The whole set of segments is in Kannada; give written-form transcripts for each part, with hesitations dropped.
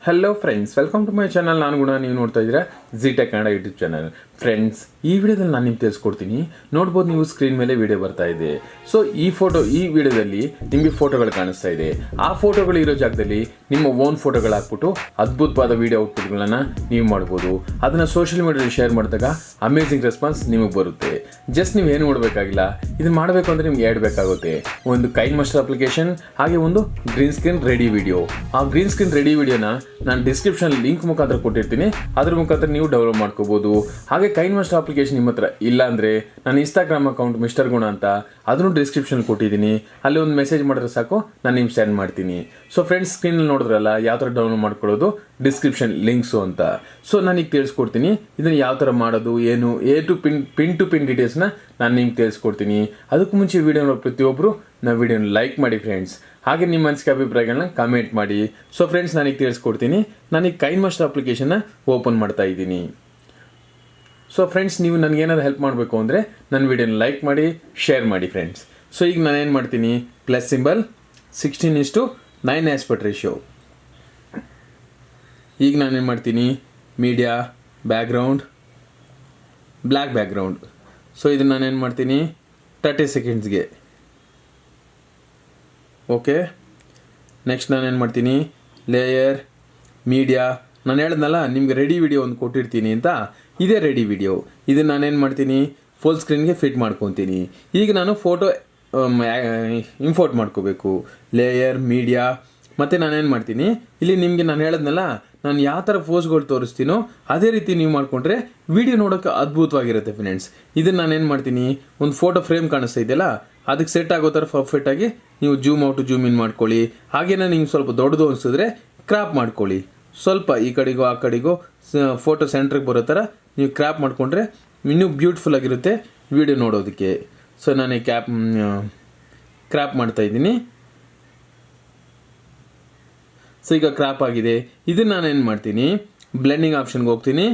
Hello friends, welcome to my channel. ನಾನು ಕೂಡ ನೀವು ನೋಡ್ತಾ ಇದ್ದೀರಾ Zeetech Kannada YouTube channel. Friends, ಈ ವಿಡಿಯೋದಲ್ಲಿ ನಾನು ನಿಮ್ಗೆ ತಿಳಿಸ್ಕೊಡ್ತೀನಿ. ನೋಡ್ಬೋದು, ನೀವು ಸ್ಕ್ರೀನ್ ಮೇಲೆ ವಿಡಿಯೋ ಬರ್ತಾ ಇದೆ. ಸೊ ಈ ವಿಡಿಯೋದಲ್ಲಿ ನಿಮಗೆ ಫೋಟೋಗಳು ಕಾಣಿಸ್ತಾ ಇದೆ. ಆ ಫೋಟೋಗಳು ಇರೋ ಜಾಗದಲ್ಲಿ ನಿಮ್ಮ ಓನ್ ಫೋಟೋಗಳು ಹಾಕ್ಬಿಟ್ಟು ಅದ್ಭುತವಾದ ವಿಡಿಯೋ ಔಟ್ಪುಟ್ಗಳನ್ನ ನೀವು ಮಾಡ್ಬೋದು. ಅದನ್ನು ಸೋಷಿಯಲ್ ಮೀಡಿಯಾದಲ್ಲಿ ಶೇರ್ ಮಾಡಿದಾಗ ಅಮೇಝಿಂಗ್ ರೆಸ್ಪಾನ್ಸ್ ನಿಮಗೆ ಬರುತ್ತೆ. ಜಸ್ಟ್ ನೀವು ಏನು ಮಾಡಬೇಕಾಗಿಲ್ಲ, ಇದನ್ನು ಮಾಡಬೇಕು ಅಂದರೆ ನಿಮ್ಗೆ ಎರಡು ಬೇಕಾಗುತ್ತೆ. ಒಂದು ಕೈನ್ ಮಾಸ್ಟರ್ ಅಪ್ಲಿಕೇಶನ್, ಹಾಗೆ ಒಂದು ಗ್ರೀನ್ ಸ್ಕ್ರೀನ್ ರೆಡಿ ವಿಡಿಯೋ. ಆ ಗ್ರೀನ್ ಸ್ಕ್ರೀನ್ ರೆಡಿ ವಿಡಿಯೋನ ನಾನು ಡಿಸ್ಕ್ರಿಪ್ಷನ್ ಲಿಂಕ್ ಮುಖಾಂತರ ಕೊಟ್ಟಿರ್ತೀನಿ. ಅದ್ರ ಮುಖಾಂತರ ನೀವು ಡೌನ್ಲೋಡ್ ಮಾಡ್ಕೋಬಹುದು. ಹಾಗೆ ಕೈನ್ ಮಾಸ್ಟರ್ ಅಪ್ಲಿಕೇಶನ್ ನಿಮ್ಮ ಹತ್ರ ಇಲ್ಲ ಅಂದರೆ ನಾನು ಇನ್ಸ್ಟಾಗ್ರಾಮ್ ಅಕೌಂಟ್ ಮಿಸ್ಟರ್ ಗುಣ ಅಂತ ಅದನ್ನು ಡಿಸ್ಕ್ರಿಪ್ಷನ್ ಕೊಟ್ಟಿದ್ದೀನಿ. ಅಲ್ಲಿ ಒಂದು ಮೆಸೇಜ್ ಮಾಡಿದ್ರೆ ಸಾಕು, ನಾನು ನಿಮ್ಗೆ ಸೆಂಡ್ ಮಾಡ್ತೀನಿ. ಸೊ ಫ್ರೆಂಡ್ಸ್, ಸ್ಕ್ರೀನಲ್ಲಿ ನೋಡಿದ್ರಲ್ಲ ಯಾವ ಥರ ಡೌನ್ಲೋಡ್ ಮಾಡ್ಕೊಳ್ಳೋದು, ಡಿಸ್ಕ್ರಿಪ್ಷನ್ ಲಿಂಕ್ಸು ಅಂತ. ಸೊ ನಾನೀಗ ತಿಳಿಸ್ಕೊಡ್ತೀನಿ ಇದನ್ನು ಯಾವ ಥರ ಮಾಡೋದು, ಏನು ಪಿನ್ ಟು ಪಿನ್ ಡೀಟೇಲ್ಸ್ನ ನಾನು ನಿಮ್ಗೆ ತಿಳಿಸ್ಕೊಡ್ತೀನಿ. ಅದಕ್ಕೂ ಮುಂಚೆ ವಿಡಿಯೋ ನೋಡೋ ಪ್ರತಿಯೊಬ್ಬರು ನಾವು ವಿಡಿಯೋನ ಲೈಕ್ ಮಾಡಿ ಫ್ರೆಂಡ್ಸ್. ಹಾಗೆ ನಿಮ್ಮ ಅನಿಸಿಕೆ ಅಭಿಪ್ರಾಯಗಳನ್ನ ಕಮೆಂಟ್ ಮಾಡಿ. ಸೊ ಫ್ರೆಂಡ್ಸ್, ನಾನೀಗ ತಿಳಿಸ್ಕೊಡ್ತೀನಿ. ನಾನೀಗ ಕೈನ್ ಮಾಸ್ಟರ್ ಅಪ್ಲಿಕೇಶನ್ನ ಓಪನ್ ಮಾಡ್ತಾ ಇದ್ದೀನಿ. ಸೊ ಫ್ರೆಂಡ್ಸ್, ನೀವು ನನಗೇನಾದ್ರು ಹೆಲ್ಪ್ ಮಾಡಬೇಕು ಅಂದರೆ ನನ್ನ ವಿಡಿಯೋನ ಲೈಕ್ ಮಾಡಿ, ಶೇರ್ ಮಾಡಿ ಫ್ರೆಂಡ್ಸ್. ಸೊ ಈಗ ನಾನೇನು ಮಾಡ್ತೀನಿ, ಪ್ಲಸ್ ಸಿಂಬಲ್ 16:9 ಆಸ್ಪೆಕ್ಟ್ ರೇಷಿಯೋ. ಈಗ ನಾನೇನು ಮಾಡ್ತೀನಿ, media background, black background. So ಇದನ್ನು ನಾನೇನು ಮಾಡ್ತೀನಿ 30 ಸೆಕೆಂಡ್ಸ್ಗೆ. ಓಕೆ, ನೆಕ್ಸ್ಟ್ ನಾನೇನು ಮಾಡ್ತೀನಿ, ಲೇಯರ್, ಮೀಡಿಯಾ. ನಾನು ಹೇಳಿದ್ನಲ್ಲ ನಿಮ್ಗೆ ರೆಡಿ ವಿಡಿಯೋ ಒಂದು ಕೊಟ್ಟಿರ್ತೀನಿ ಅಂತ, ಇದೇ ರೆಡಿ ವಿಡಿಯೋ. ಇದನ್ನು ನಾನೇನು ಮಾಡ್ತೀನಿ, ಫುಲ್ ಸ್ಕ್ರೀನ್ಗೆ ಫಿಟ್ ಮಾಡ್ಕೊತೀನಿ. ಈಗ ನಾನು ಫೋಟೋ ಇಂಪೋರ್ಟ್ ಮಾಡ್ಕೋಬೇಕು. ಲೇಯರ್, ಮೀಡಿಯಾ, ಮತ್ತು ನಾನೇನು ಮಾಡ್ತೀನಿ, ಇಲ್ಲಿ ನಿಮಗೆ ನಾನು ಹೇಳಿದ್ನಲ್ಲ ನಾನು ಯಾವ ಥರ ಫೋಸ್ಗಳು ತೋರಿಸ್ತೀನೋ ಅದೇ ರೀತಿ ನೀವು ಮಾಡಿಕೊಂಡ್ರೆ ವಿಡಿಯೋ ನೋಡೋಕ್ಕೆ ಅದ್ಭುತವಾಗಿರುತ್ತೆ ಫ್ರೆಂಡ್ಸ್. ಇದನ್ನು ನಾನೇನು ಮಾಡ್ತೀನಿ, ಒಂದು ಫೋಟೋ ಫ್ರೇಮ್ ಕಾಣಿಸ್ತಾ ಇದೆಯಲ್ಲ, ಅದಕ್ಕೆ ಸೆಟ್ ಆಗೋ ಥರ ಪರ್ಫೆಕ್ಟಾಗಿ ನೀವು ಜೂಮ್ ಔಟು ಜೂಮ್ ಇನ್ ಮಾಡ್ಕೊಳ್ಳಿ. ಹಾಗೇನೇ ನೀವು ಸ್ವಲ್ಪ ದೊಡ್ಡದು ಅನಿಸಿದ್ರೆ ಕ್ರಾಪ್ ಮಾಡ್ಕೊಳ್ಳಿ. ಸ್ವಲ್ಪ ಈ ಕಡೆಗೋ ಆ ಕಡೆಗೋ ಫೋಟೋ ಸೆಂಟ್ರಿಗೆ ಬರೋ ಥರ ನೀವು ಕ್ರಾಪ್ ಮಾಡಿಕೊಂಡ್ರೆ ಇನ್ನೂ ಬ್ಯೂಟಿಫುಲ್ ಆಗಿರುತ್ತೆ ವಿಡಿಯೋ ನೋಡೋದಕ್ಕೆ. ಸೊ ನಾನು ಕ್ರಾಪ್ ಮಾಡ್ತಾಯಿದ್ದೀನಿ. ಸೊ ಈಗ ಕ್ರಾಪ್ ಆಗಿದೆ. ಇದನ್ನು ನಾನೇನು ಮಾಡ್ತೀನಿ, ಬ್ಲೆಂಡಿಂಗ್ ಆಪ್ಷನ್ಗೆ ಹೋಗ್ತೀನಿ,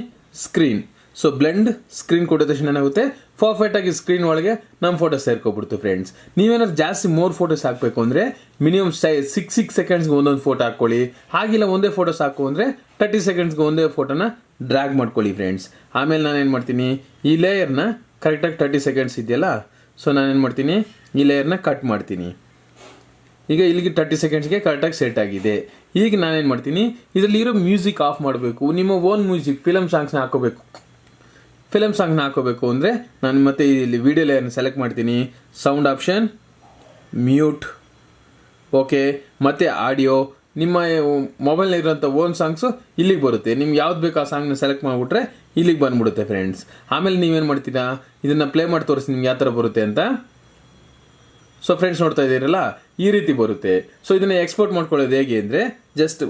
ಸ್ಕ್ರೀನ್. ಸೊ ಬ್ಲೆಂಡ್ ಸ್ಕ್ರೀನ್ ಕೊಟ್ಟಿದ ತಕ್ಷಣ ಏನಾಗುತ್ತೆ, ಪರ್ಫೆಕ್ಟಾಗಿ ಸ್ಕ್ರೀನ್ ಒಳಗೆ ನಮ್ಮ ಫೋಟೋಸ್ ಸೇರ್ಕೊಬಿಡ್ತು ಫ್ರೆಂಡ್ಸ್. ನೀವೇನಾದ್ರು ಜಾಸ್ತಿ ಮೋರ್ ಫೋಟೋಸ್ ಹಾಕಬೇಕು ಅಂದರೆ ಮಿನಿಮಮ್ 6 ಸೆಕೆಂಡ್ಸ್ಗೆ ಒಂದೊಂದು ಫೋಟೋ ಹಾಕ್ಕೊಳ್ಳಿ. ಹಾಗಿಲ್ಲ ಒಂದೇ ಫೋಟೋ ಸಾಕು ಅಂದರೆ 30 ಸೆಕೆಂಡ್ಸ್ಗೆ ಒಂದೇ ಫೋಟೋನ ಡ್ರ್ಯಾಗ್ ಮಾಡ್ಕೊಳ್ಳಿ ಫ್ರೆಂಡ್ಸ್. ಆಮೇಲೆ ನಾನೇನು ಮಾಡ್ತೀನಿ, ಈ ಲೇಯರ್ನ ಕರೆಕ್ಟಾಗಿ 30 ಸೆಕೆಂಡ್ಸ್ ಇದೆಯಲ್ಲ, ಸೊ ನಾನೇನು ಮಾಡ್ತೀನಿ, ಈ ಲೇಯರ್ನ ಕಟ್ ಮಾಡ್ತೀನಿ. ಈಗ ಇಲ್ಲಿಗೆ 30 ಸೆಕೆಂಡ್ಸ್ಗೆ ಕರೆಕ್ಟಾಗಿ ಸೆಟ್ ಆಗಿದೆ. ಈಗ ನಾನೇನು ಮಾಡ್ತೀನಿ, ಇದರಲ್ಲಿರೋ ಮ್ಯೂಸಿಕ್ ಆಫ್ ಮಾಡಬೇಕು. ನಿಮ್ಮ ಓನ್ ಮ್ಯೂಸಿಕ್, ಫಿಲಮ್ ಸಾಂಗ್ಸ್ನ ಹಾಕೋಬೇಕು. ಫಿಲಮ್ ಸಾಂಗ್ನ ಹಾಕೋಬೇಕು ಅಂದರೆ ನಾನು ಮತ್ತೆ ಇಲ್ಲಿ ವಿಡಿಯೋ ಲೇಯರ್ನ ಸೆಲೆಕ್ಟ್ ಮಾಡ್ತೀನಿ, ಸೌಂಡ್ ಆಪ್ಷನ್, ಮ್ಯೂಟ್, ಓಕೆ, ಮತ್ತು ಆಡಿಯೋ. ನಿಮ್ಮ ಮೊಬೈಲ್ನಾಗಿರೋಂಥ ಓನ್ ಸಾಂಗ್ಸು ಇಲ್ಲಿಗೆ ಬರುತ್ತೆ. ನಿಮ್ಗೆ ಯಾವ್ದು ಬೇಕು ಆ ಸಾಂಗ್ನ ಸೆಲೆಕ್ಟ್ ಮಾಡಿಬಿಟ್ರೆ ಇಲ್ಲಿಗೆ ಬಂದ್ಬಿಡುತ್ತೆ ಫ್ರೆಂಡ್ಸ್. ಆಮೇಲೆ ನೀವೇನು ಮಾಡ್ತೀರಾ, ಇದನ್ನು ಪ್ಲೇ ಮಾಡಿ ತೋರಿಸಿ ನಿಮ್ಗೆ ಯಾವ ಥರ ಬರುತ್ತೆ ಅಂತ. ಸೊ ಫ್ರೆಂಡ್ಸ್, ನೋಡ್ತಾ ಇದ್ದೀರಲ್ಲ, ಈ ರೀತಿ ಬರುತ್ತೆ. ಸೊ ಇದನ್ನು ಎಕ್ಸ್ಪೋರ್ಟ್ ಮಾಡ್ಕೊಳ್ಳೋದು ಹೇಗೆ ಅಂದರೆ, ಜಸ್ಟ್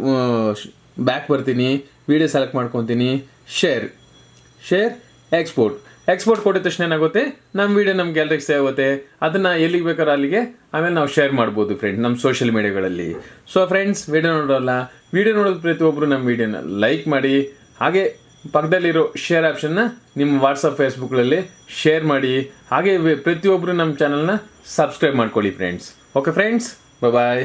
ಬ್ಯಾಕ್ ಬರ್ತೀನಿ, ವಿಡಿಯೋ ಸೆಲೆಕ್ಟ್ ಮಾಡ್ಕೊತೀನಿ, ಶೇರ್, ಎಕ್ಸ್ಪೋರ್ಟ್ ಕೊಟ್ಟಿದ ತಕ್ಷಣ ಏನಾಗುತ್ತೆ, ನಮ್ಮ ವಿಡಿಯೋ ನಮ್ಮ ಗ್ಯಾಲರಿಗೆ ಸೇವ್ ಆಗುತ್ತೆ. ಅದನ್ನು ಎಲ್ಲಿಗೆ ಬೇಕಾದ್ರೆ ಅಲ್ಲಿಗೆ ಆಮೇಲೆ ನಾವು ಶೇರ್ ಮಾಡ್ಬೋದು ಫ್ರೆಂಡ್ಸ್ ನಮ್ಮ ಸೋಷಿಯಲ್ ಮೀಡಿಯಾಗಳಲ್ಲಿ. ಸೊ ಫ್ರೆಂಡ್ಸ್, ವಿಡಿಯೋ ನೋಡೋದು ಪ್ರತಿಯೊಬ್ಬರು ನಮ್ಮ ವಿಡಿಯೋನ ಲೈಕ್ ಮಾಡಿ. ಹಾಗೆ ಪಕ್ಕದಲ್ಲಿರೋ ಶೇರ್ ಆಪ್ಷನ್ನ ನಿಮ್ಮ ವಾಟ್ಸಪ್ ಫೇಸ್ಬುಕ್ಗಳಲ್ಲಿ ಶೇರ್ ಮಾಡಿ. ಹಾಗೆ ಪ್ರತಿಯೊಬ್ಬರು ನಮ್ಮ ಚಾನಲ್ನ ಸಬ್ಸ್ಕ್ರೈಬ್ ಮಾಡ್ಕೊಳ್ಳಿ ಫ್ರೆಂಡ್ಸ್. ಓಕೆ ಫ್ರೆಂಡ್ಸ್, ಬಾಯ್.